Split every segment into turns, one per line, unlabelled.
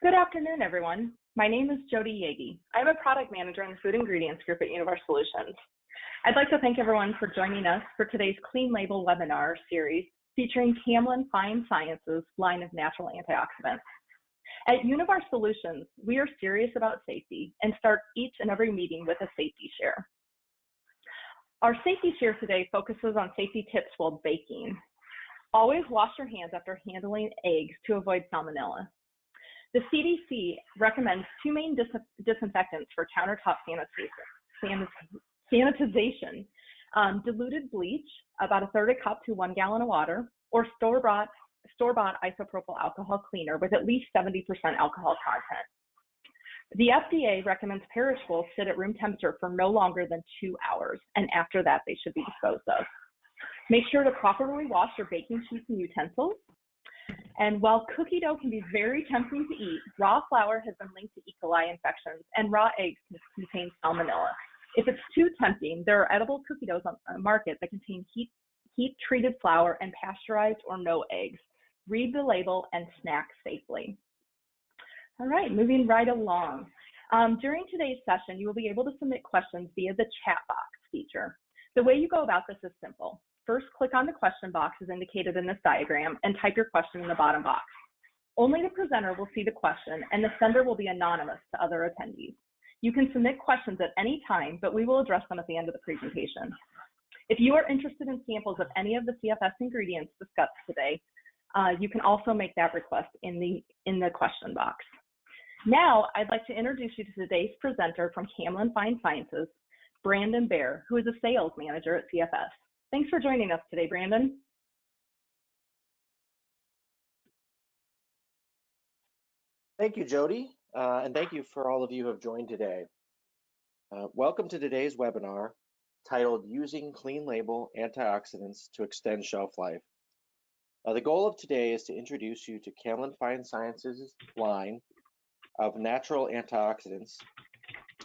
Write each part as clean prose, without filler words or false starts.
Good afternoon, everyone. My name is Jody Yagi. I'm a product manager in the Food Ingredients Group at Univar Solutions. I'd like to thank everyone for joining us for today's Clean Label webinar series featuring Camlin Fine Sciences line of natural antioxidants. At Univar Solutions, we are serious about safety and start each and every meeting with a safety share. Our safety share today focuses on safety tips while baking. Always wash your hands after handling eggs to avoid salmonella. The CDC recommends two main disinfectants for countertop sanitization, diluted bleach, about a third a cup to 1 gallon of water, or store-bought isopropyl alcohol cleaner with at least 70% alcohol content. The FDA recommends perishables sit at room temperature for no longer than 2 hours, and after that, they should be disposed of. Make sure to properly wash your baking sheets and utensils. And while cookie dough can be very tempting to eat, raw flour has been linked to E. coli infections, and raw eggs can contain salmonella. If it's too tempting, there are edible cookie doughs on the market that contain heat-treated flour and pasteurized or no eggs. Read the label and snack safely. All right, moving right along. During today's session, you will be able to submit questions via the chat box feature. The way you go about this is simple. First, click on the question box as indicated in this diagram and type your question in the bottom box. Only the presenter will see the question and the sender will be anonymous to other attendees. You can submit questions at any time, but we will address them at the end of the presentation. If you are interested in samples of any of the CFS ingredients discussed today, you can also make that request in the question box. Now, I'd like to introduce you to today's presenter from Camlin Fine Sciences, Brandon Baer, who is a sales manager at CFS. Thanks for joining us today, Brandon.
Thank you, Jody, and thank you for all of you who have joined today. Welcome to today's webinar titled Using Clean Label Antioxidants to Extend Shelf Life. The goal of today is to introduce you to Camlin Fine Sciences' line of natural antioxidants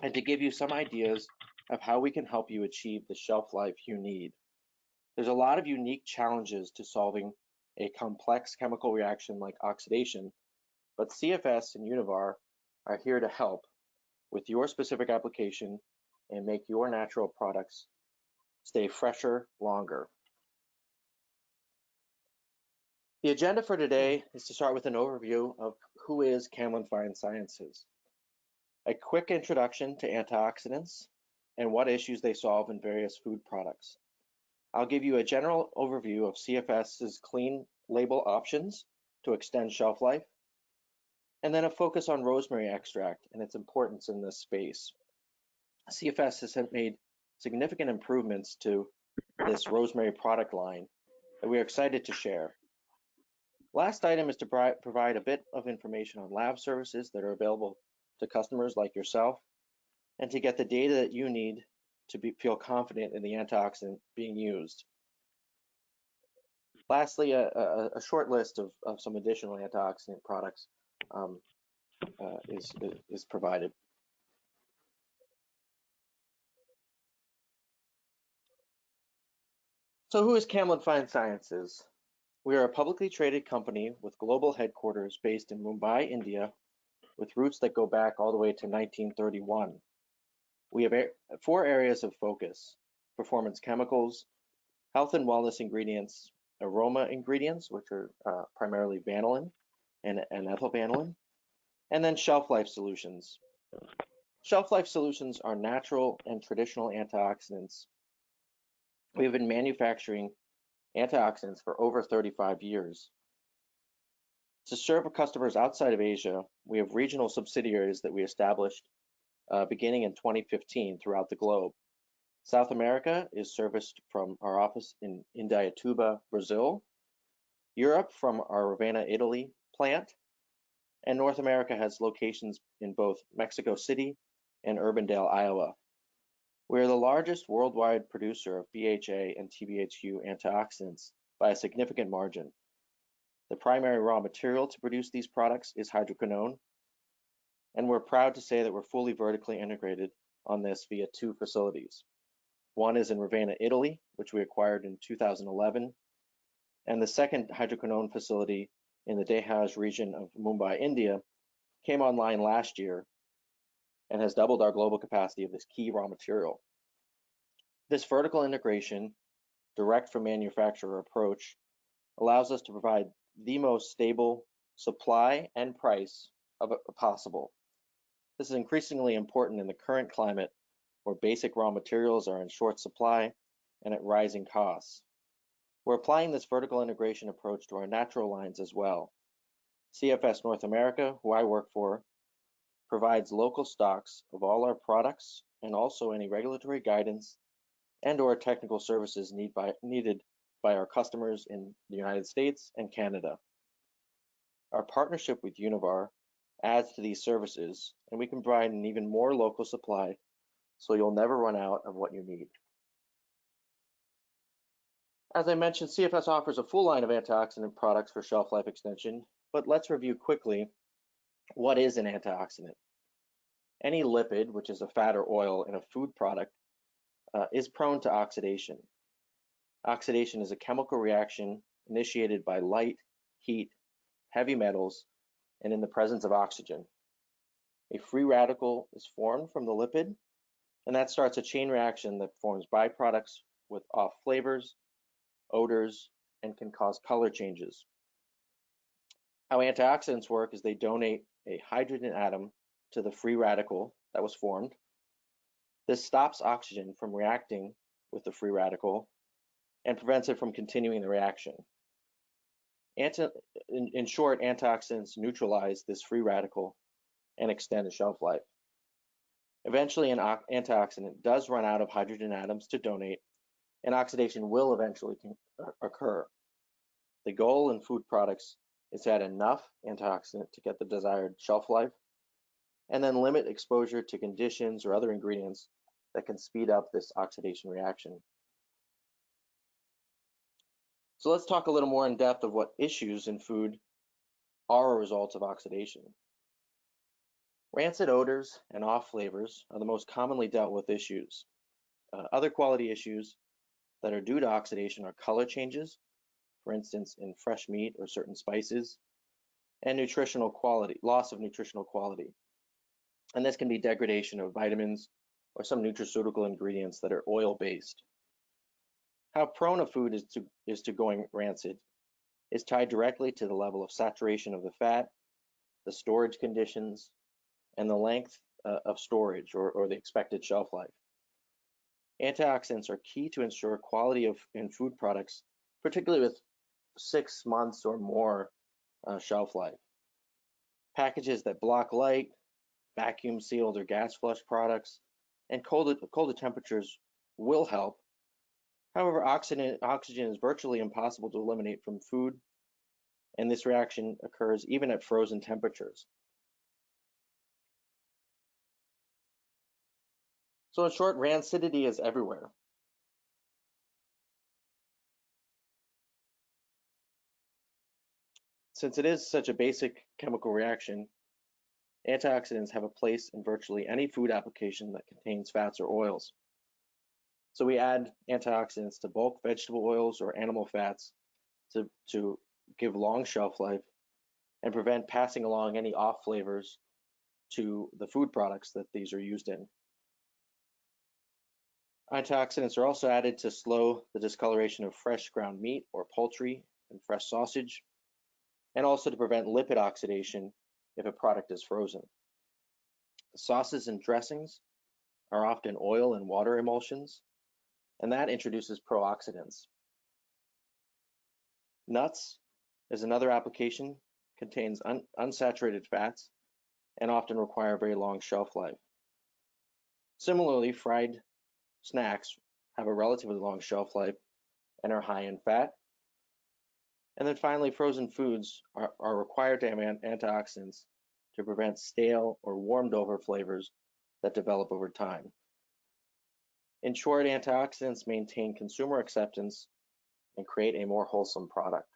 and to give you some ideas of how we can help you achieve the shelf life you need. There's a lot of unique challenges to solving a complex chemical reaction like oxidation, but CFS and Univar are here to help with your specific application and make your natural products stay fresher longer. The agenda for today is to start with an overview of who is Camlin Fine Sciences, a quick introduction to antioxidants and what issues they solve in various food products. I'll give you a general overview of CFS's clean label options to extend shelf life, and then a focus on rosemary extract and its importance in this space. CFS has made significant improvements to this rosemary product line that we are excited to share. Last item is to provide a bit of information on lab services that are available to customers like yourself, and to get the data that you need to feel confident in the antioxidant being used. Lastly, a short list of some additional antioxidant products is provided. So who is Camlin Fine Sciences? We are a publicly traded company with global headquarters based in Mumbai, India, with roots that go back all the way to 1931. We have 4 areas of focus: performance chemicals, health and wellness ingredients, aroma ingredients, which are primarily vanillin and ethylvanillin, and then shelf life solutions. Shelf life solutions are natural and traditional antioxidants. We have been manufacturing antioxidants for over 35 years. To serve customers outside of Asia, we have regional subsidiaries that we established beginning in 2015 throughout the globe. South America is serviced from our office in Indaiatuba, Brazil, Europe from our Ravenna, Italy plant, and North America has locations in both Mexico City and Urbandale, Iowa. We are the largest worldwide producer of BHA and TBHQ antioxidants by a significant margin. The primary raw material to produce these products is hydroquinone, and we're proud to say that we're fully vertically integrated on this via 2 facilities. One is in Ravenna, Italy, which we acquired in 2011, and the second hydroquinone facility in the Dehaj region of Mumbai, India, came online last year and has doubled our global capacity of this key raw material. This vertical integration, direct from manufacturer approach, allows us to provide the most stable supply and price possible. This is increasingly important in the current climate where basic raw materials are in short supply and at rising costs. We're applying this vertical integration approach to our natural lines as well. CFS North America, who I work for, provides local stocks of all our products and also any regulatory guidance and/or technical services needed by our customers in the United States and Canada. Our partnership with Univar adds to these services, and we can provide an even more local supply so you'll never run out of what you need. As I mentioned, CFS offers a full line of antioxidant products for shelf life extension, but let's review quickly what is an antioxidant. Any lipid, which is a fat or oil in a food product, is prone to oxidation. Oxidation is a chemical reaction initiated by light, heat, heavy metals, and in the presence of oxygen. A free radical is formed from the lipid, and that starts a chain reaction that forms byproducts with off flavors, odors, and can cause color changes. How antioxidants work is they donate a hydrogen atom to the free radical that was formed. This stops oxygen from reacting with the free radical and prevents it from continuing the reaction. In short, antioxidants neutralize this free radical and extend the shelf life. Eventually, an antioxidant does run out of hydrogen atoms to donate, and oxidation will eventually occur. The goal in food products is to add enough antioxidant to get the desired shelf life, and then limit exposure to conditions or other ingredients that can speed up this oxidation reaction. So let's talk a little more in depth of what issues in food are a result of oxidation. Rancid odors and off flavors are the most commonly dealt with issues. Other quality issues that are due to oxidation are color changes, for instance, in fresh meat or certain spices, and nutritional quality, loss of nutritional quality. And this can be degradation of vitamins or some nutraceutical ingredients that are oil-based. How prone a food is to going rancid is tied directly to the level of saturation of the fat, the storage conditions, and the length of storage or the expected shelf life. Antioxidants are key to ensure quality in food products, particularly with 6 months or more shelf life. Packages that block light, vacuum sealed or gas flush products, and colder temperatures will help. However, oxygen is virtually impossible to eliminate from food, and this reaction occurs even at frozen temperatures. So in short, rancidity is everywhere. Since it is such a basic chemical reaction, antioxidants have a place in virtually any food application that contains fats or oils. So we add antioxidants to bulk vegetable oils or animal fats to give long shelf life and prevent passing along any off flavors to the food products that these are used in. Antioxidants are also added to slow the discoloration of fresh ground meat or poultry and fresh sausage, and also to prevent lipid oxidation if a product is frozen. Sauces and dressings are often oil and water emulsions, and that introduces pro-oxidants. Nuts is another application, contains unsaturated fats, and often require a very long shelf life. Similarly, fried snacks have a relatively long shelf life and are high in fat. And then finally, frozen foods are required to have antioxidants to prevent stale or warmed over flavors that develop over time. In short, antioxidants maintain consumer acceptance and create a more wholesome product.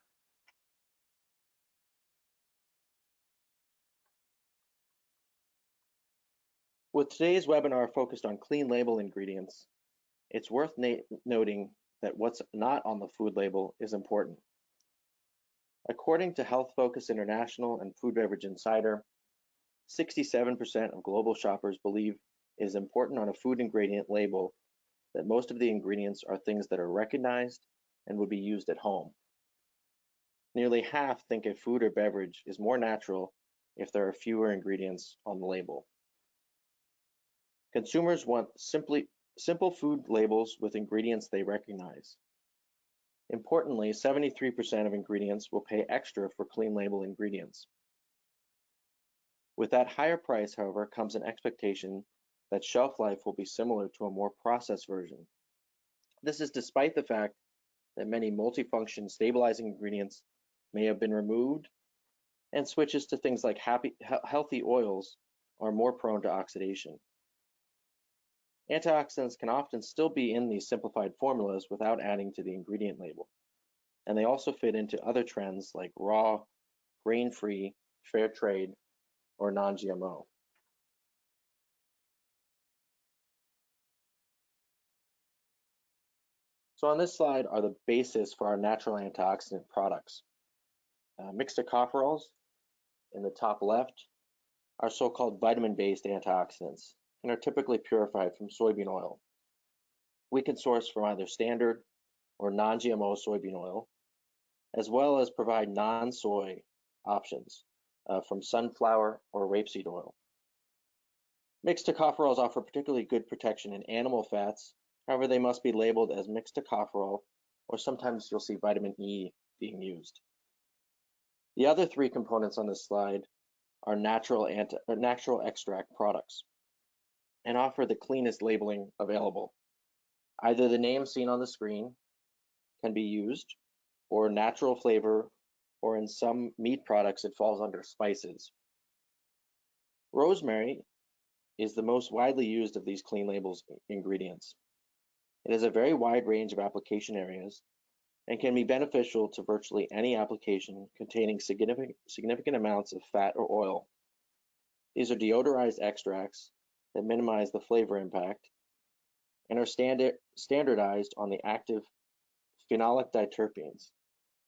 With today's webinar focused on clean label ingredients, it's worth noting that what's not on the food label is important. According to Health Focus International and Food Beverage Insider, 67% of global shoppers believe it is important on a food ingredient label that most of the ingredients are things that are recognized and would be used at home. Nearly half think a food or beverage is more natural if there are fewer ingredients on the label. Consumers want simple food labels with ingredients they recognize. Importantly, 73% of ingredients will pay extra for clean label ingredients. With that higher price, however, comes an expectation that shelf life will be similar to a more processed version. This is despite the fact that many multifunction stabilizing ingredients may have been removed, and switches to things like healthy oils are more prone to oxidation. Antioxidants can often still be in these simplified formulas without adding to the ingredient label, and they also fit into other trends like raw, grain-free, fair trade, or non-GMO. So on this slide are the basis for our natural antioxidant products. Mixed tocopherols in the top left are so-called vitamin-based antioxidants and are typically purified from soybean oil. We can source from either standard or non-GMO soybean oil, as well as provide non-soy options from sunflower or rapeseed oil. Mixed tocopherols offer particularly good protection in animal fats. However, they must be labeled as mixed tocopherol, or sometimes you'll see vitamin E being used. The other three components on this slide are natural extract products and offer the cleanest labeling available. Either the name seen on the screen can be used, or natural flavor, or in some meat products it falls under spices. Rosemary is the most widely used of these clean labels ingredients. It has a very wide range of application areas and can be beneficial to virtually any application containing significant amounts of fat or oil. These are deodorized extracts that minimize the flavor impact and are standardized on the active phenolic diterpenes,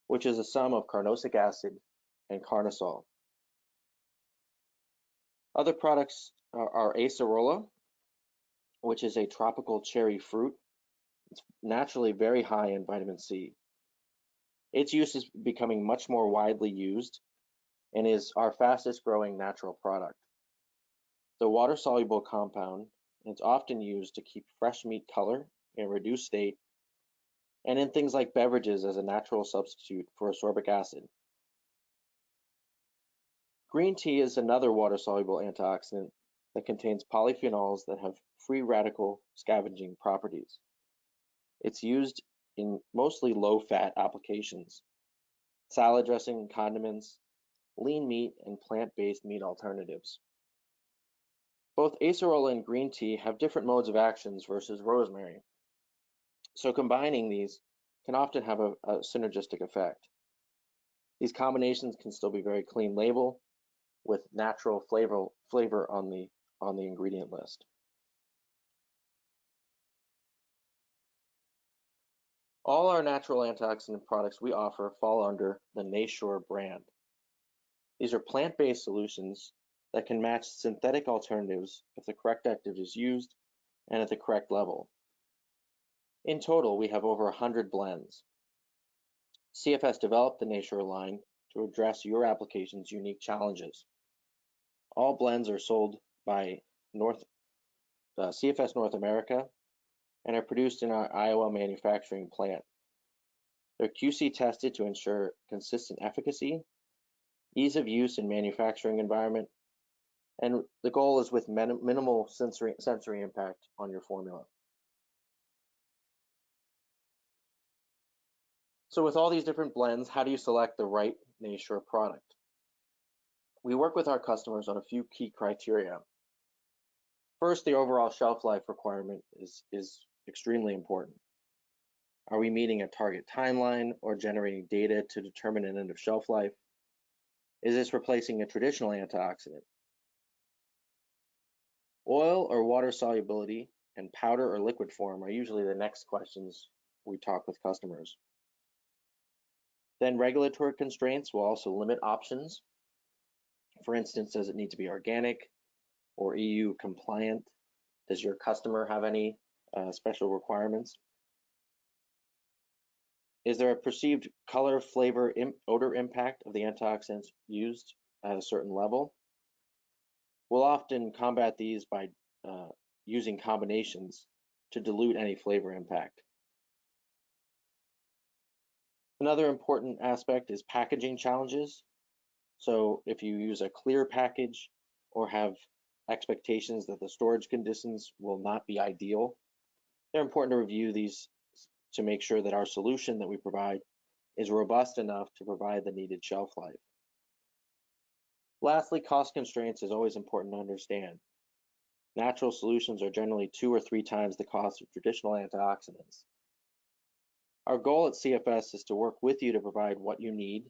which is a sum of carnosic acid and carnosol. Other products are acerola, which is a tropical cherry fruit. It's naturally very high in vitamin C. Its use is becoming much more widely used and is our fastest growing natural product. The water-soluble compound, it's often used to keep fresh meat color in a reduced state, and in things like beverages as a natural substitute for ascorbic acid. Green tea is another water-soluble antioxidant that contains polyphenols that have free radical scavenging properties. It's used in mostly low-fat applications, salad dressing, condiments, lean meat, and plant-based meat alternatives. Both acerola and green tea have different modes of actions versus rosemary, so combining these can often have a synergistic effect. These combinations can still be very clean label with natural flavor on the ingredient list. All our natural antioxidant products we offer fall under the Nasure brand. These are plant-based solutions that can match synthetic alternatives if the correct active is used and at the correct level. In total, we have over 100 blends. CFS developed the Nasure line to address your application's unique challenges. All blends are sold by CFS North America and are produced in our Iowa manufacturing plant. They're QC tested to ensure consistent efficacy, ease of use in manufacturing environment, and the goal is with minimal sensory impact on your formula. So with all these different blends, how do you select the right Nasure product? We work with our customers on a few key criteria. First, the overall shelf life requirement is extremely important. Are we meeting a target timeline or generating data to determine an end of shelf life? Is this replacing a traditional antioxidant? Oil or water solubility and powder or liquid form are usually the next questions we talk with customers. Then regulatory constraints will also limit options. For instance, does it need to be organic or EU compliant? Does your customer have any special requirements? Is there a perceived color, flavor, odor impact of the antioxidants used at a certain level? We'll often combat these by using combinations to dilute any flavor impact. Another important aspect is packaging challenges. So if you use a clear package or have expectations that the storage conditions will not be ideal, they're important to review these to make sure that our solution that we provide is robust enough to provide the needed shelf life. Lastly, cost constraints is always important to understand. Natural solutions are generally 2 or 3 times the cost of traditional antioxidants. Our goal at CFS is to work with you to provide what you need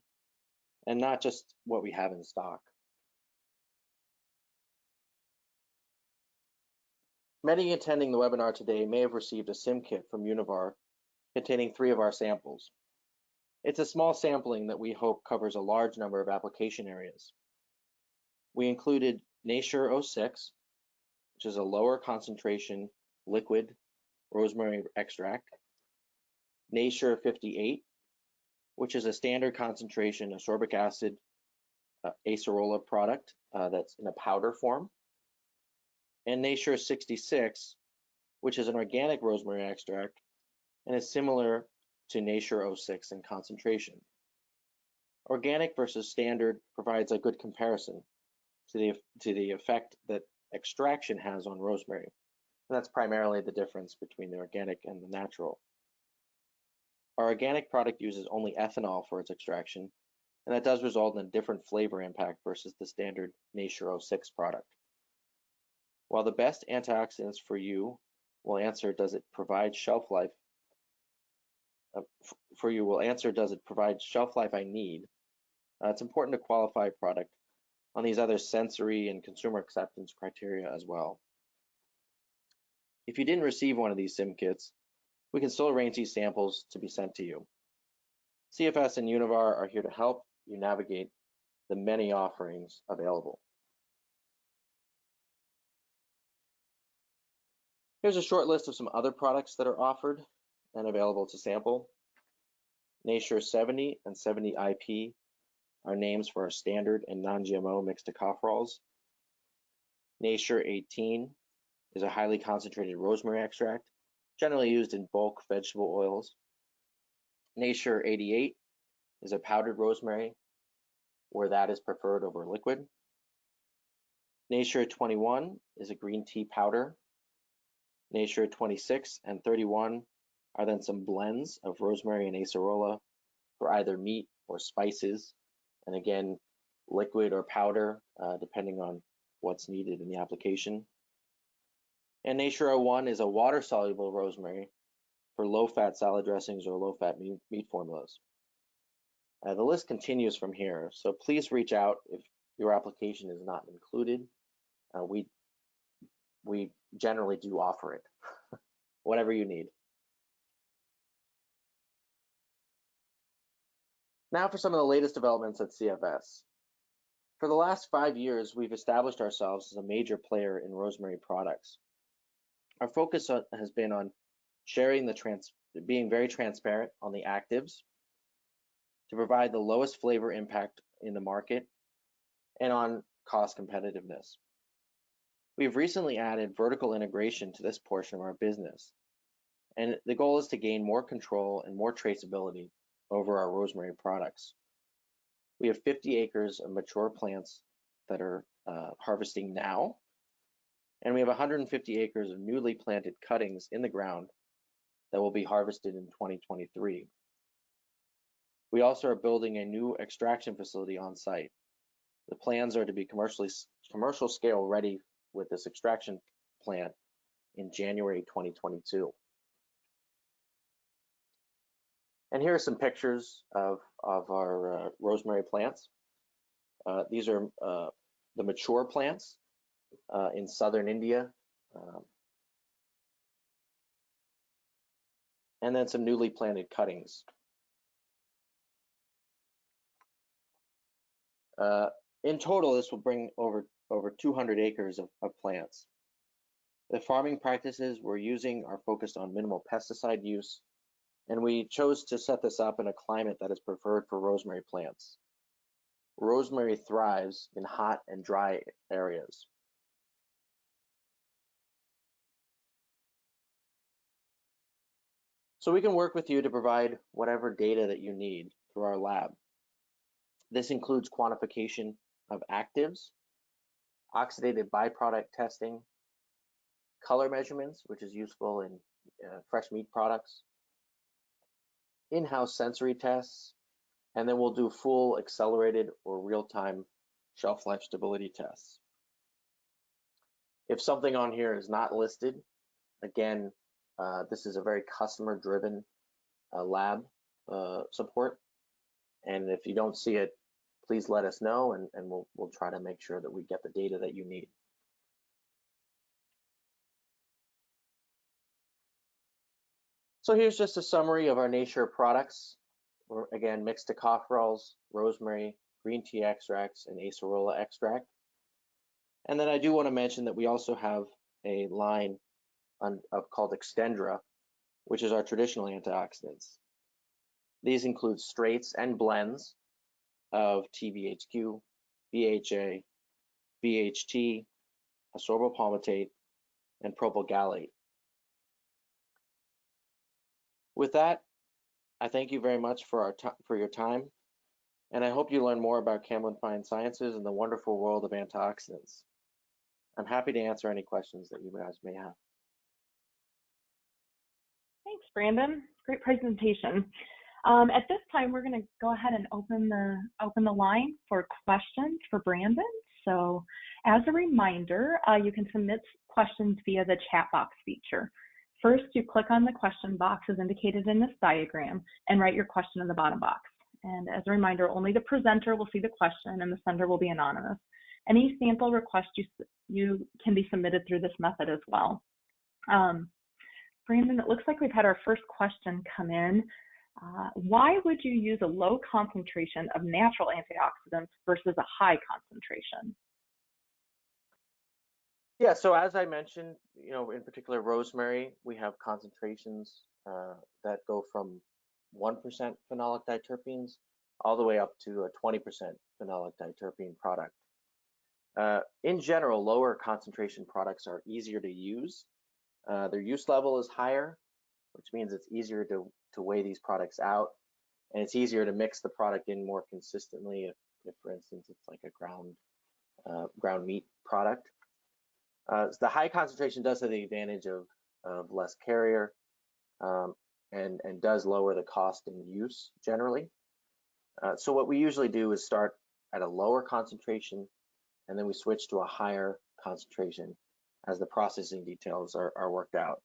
and not just what we have in stock. Many attending the webinar today may have received a sim kit from Univar containing 3 of our samples. It's a small sampling that we hope covers a large number of application areas. We included Nature 06, which is a lower concentration liquid rosemary extract, Nature 58, which is a standard concentration ascorbic acid acerola product that's in a powder form, and Nature 66, which is an organic rosemary extract and is similar to Nature 06 in concentration. Organic versus standard provides a good comparison to the effect that extraction has on rosemary, and that's primarily the difference between the organic and the natural. Our organic product uses only ethanol for its extraction, and that does result in a different flavor impact versus the standard Nature 06 product. While the best antioxidants for you will answer, does it provide shelf life? Does it provide shelf life I need? It's important to qualify a product on these other sensory and consumer acceptance criteria as well. If you didn't receive one of these sim kits, we can still arrange these samples to be sent to you. CFS and Univar are here to help you navigate the many offerings available. Here's a short list of some other products that are offered and available to sample. Nature 70 and 70 IP are names for our standard and non-GMO mixed tocopherols. Nature 18 is a highly concentrated rosemary extract, generally used in bulk vegetable oils. Nature 88 is a powdered rosemary, where that is preferred over liquid. Nature 21 is a green tea powder. Nature 26 and 31 are then some blends of rosemary and acerola for either meat or spices, and again, liquid or powder, depending on what's needed in the application. And Nature 01 is a water-soluble rosemary for low-fat salad dressings or low-fat meat formulas. The list continues from here, so please reach out if your application is not included. We generally do offer it, whatever you need. Now for some of the latest developments at CFS. For the last 5 years, we've established ourselves as a major player in rosemary products. Our focus has been on sharing being very transparent on the actives to provide the lowest flavor impact in the market and on cost competitiveness. We've recently added vertical integration to this portion of our business, and the goal is to gain more control and more traceability over our rosemary products. We have 50 acres of mature plants that are harvesting now, and we have 150 acres of newly planted cuttings in the ground that will be harvested in 2023. We also are building a new extraction facility on site. The plans are to be commercial scale ready with this extraction plant in January 2022. And here are some pictures of our rosemary plants. These are the mature plants in southern India, and then some newly planted cuttings. In total, this will bring over 200 acres of plants. The farming practices we're using are focused on minimal pesticide use, and we chose to set this up in a climate that is preferred for rosemary plants. Rosemary thrives in hot and dry areas. So we can work with you to provide whatever data that you need through our lab. This includes quantification of actives, oxidative byproduct testing, color measurements, which is useful in fresh meat products, in-house sensory tests, and then we'll do full accelerated or real-time shelf life stability tests. If something on here is not listed, again, this is a very customer-driven lab support, and if you don't see it, please let us know, and we'll try to make sure that we get the data that you need. So here's just a summary of our Nature products. We're, again, mixed tocopherols, rosemary, green tea extracts, and acerola extract. And then I do want to mention that we also have a line called Extendra, which is our traditional antioxidants. These include straights and blends of TBHQ, BHA, BHT, ascorbopalmitate, and propylgallate. With that, I thank you very much for your time, and I hope you learn more about Camlin Fine Sciences and the wonderful world of antioxidants. I'm happy to answer any questions that you guys may have.
Thanks, Brandon. Great presentation. At this time, we're going to go ahead and open the line for questions for Brandon. So, as a reminder, you can submit questions via the chat box feature. First, you click on the question box as indicated in this diagram and write your question in the bottom box. And as a reminder, only the presenter will see the question and the sender will be anonymous. Any sample requests you can be submitted through this method as well. Brandon, it looks like we've had our first question come in. Why would you use a low concentration of natural antioxidants versus a high concentration?
Yeah, so as I mentioned, in particular rosemary, we have concentrations that go from 1% phenolic diterpenes all the way up to a 20% phenolic diterpene product. In general, lower concentration products are easier to use. Their use level is higher, which means it's easier to weigh these products out, and it's easier to mix the product in more consistently if for instance, it's like a ground meat product. So the high concentration does have the advantage of less carrier and does lower the cost in use generally. So what we usually do is start at a lower concentration and then we switch to a higher concentration as the processing details are worked out.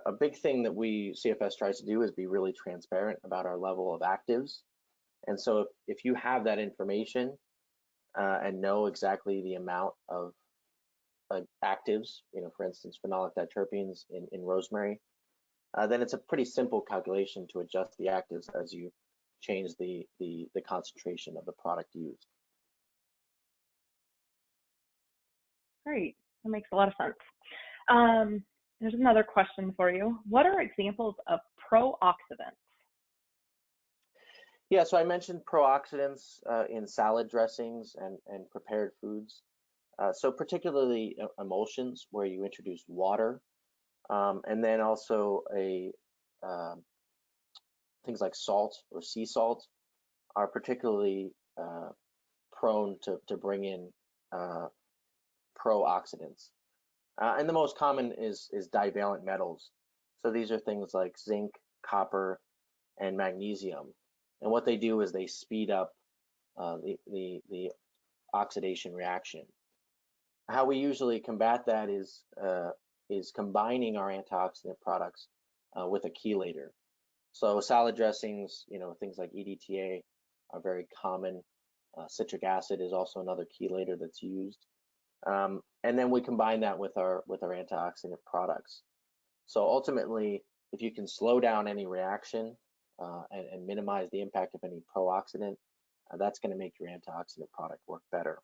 A big thing that CFS tries to do is be really transparent about our level of actives. And so if you have that information and know exactly the amount of actives, for instance, phenolic diterpenes in rosemary, then it's a pretty simple calculation to adjust the actives as you change the concentration of the product used.
Great, that makes a lot of sense. There's another question for you. What are examples of pro-oxidants?
Yeah, so I mentioned pro-oxidants in salad dressings and prepared foods. So particularly emulsions where you introduce water, and then also things like salt or sea salt are particularly prone to bring in pro-oxidants. And the most common is divalent metals. So these are things like zinc, copper, and magnesium. And what they do is they speed up the oxidation reaction. How we usually combat that is combining our antioxidant products with a chelator. So salad dressings, things like EDTA are very common. Citric acid is also another chelator that's used. And then we combine that with our antioxidant products. So ultimately, if you can slow down any reaction and minimize the impact of any pro-oxidant, that's going to make your antioxidant product work better.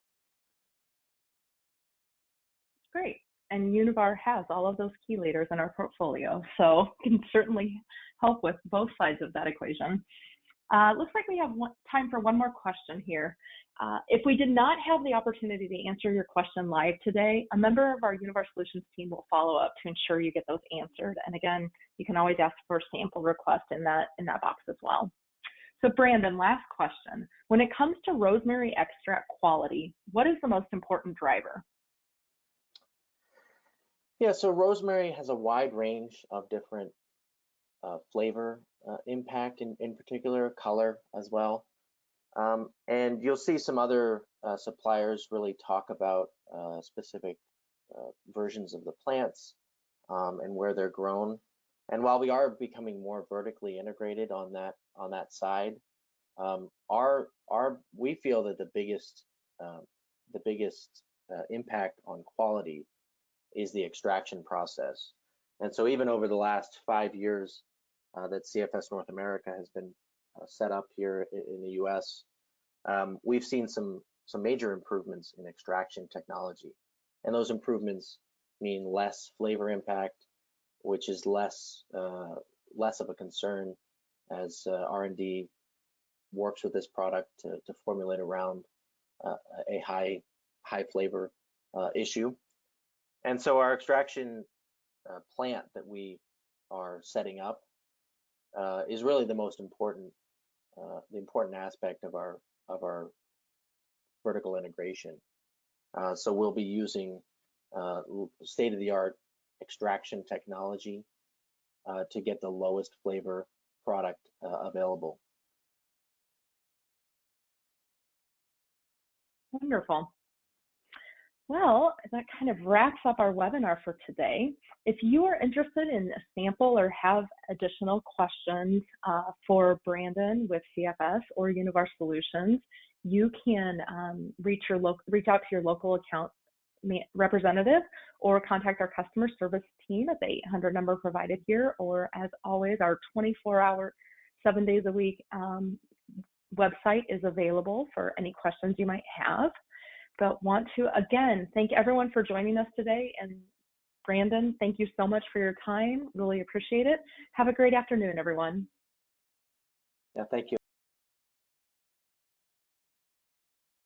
Great. And Univar has all of those chelators in our portfolio, so can certainly help with both sides of that equation. Looks like we have time for one more question here. If we did not have the opportunity to answer your question live today, a member of our Univar Solutions team will follow up to ensure you get those answered. And again, you can always ask for a sample request in that box as well. So Brandon, last question. When it comes to rosemary extract quality, what is the most important driver?
Yeah, so rosemary has a wide range of different flavor impact, in particular color as well. And you'll see some other suppliers really talk about specific versions of the plants and where they're grown. And while we are becoming more vertically integrated on that side, we feel that the biggest impact on quality is the extraction process. And so even over the last 5 years that CFS North America has been set up here in the US, we've seen some major improvements in extraction technology. And those improvements mean less flavor impact, which is less of a concern as R&D works with this product to formulate around a high flavor issue. And so our extraction plant that we are setting up is really the most important aspect of our vertical integration. So we'll be using state-of-the-art extraction technology to get the lowest flavor product available.
Wonderful. Well, that kind of wraps up our webinar for today. If you are interested in a sample or have additional questions for Brandon with CFS or Univar Solutions, you can reach out to your local account representative or contact our customer service team at the 800 number provided here, or as always, our 24-hour, 7 days a week website is available for any questions you might have. But want to, again, thank everyone for joining us today. And Brandon, thank you so much for your time. Really appreciate it. Have a great afternoon, everyone.
Yeah, thank you.